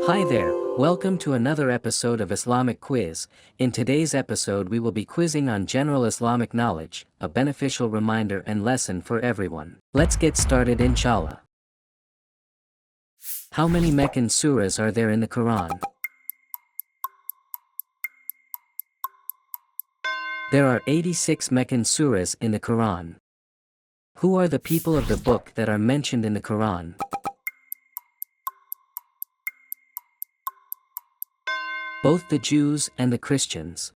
Hi there, welcome to another episode of Islamic Quiz. In today's episode we will be quizzing on general Islamic knowledge, a beneficial reminder and lesson for everyone. Let's get started inshallah. How many Meccan surahs are there in the Quran? There are 86 Meccan surahs in the Quran. Who are the people of the book that are mentioned in the Quran? Both the Jews and the Christians.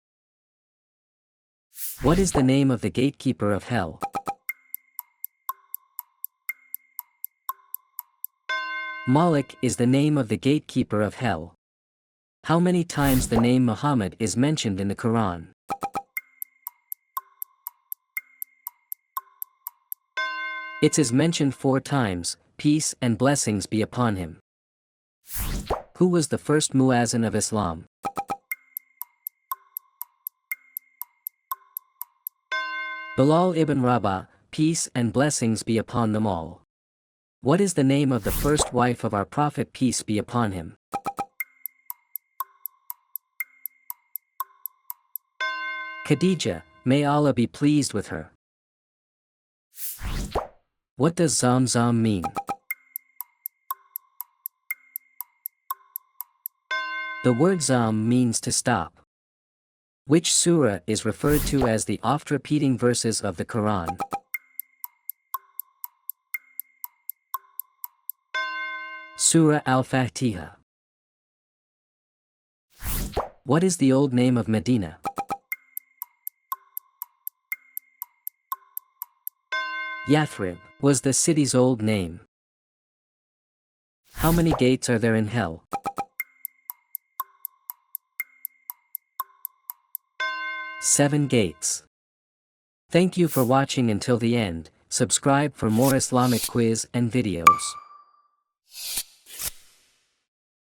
What is the name of the gatekeeper of hell? Malik is the name of the gatekeeper of hell. How many times the name Muhammad is mentioned in the Quran? It is mentioned 4 times, peace and blessings be upon him. Who was the first muezzin of Islam? Bilal ibn Rabah, peace and blessings be upon them all. What is the name of the first wife of our Prophet, peace be upon him? Khadija, may Allah be pleased with her. What does Zamzam mean? The word Zam means to stop. Which surah is referred to as the oft-repeating verses of the Quran? Surah Al-Fatiha. What is the old name of Medina? Yathrib was the city's old name. How many gates are there in hell? 7 gates. Thank you for watching until the end. Subscribe for more Islamic quiz and videos.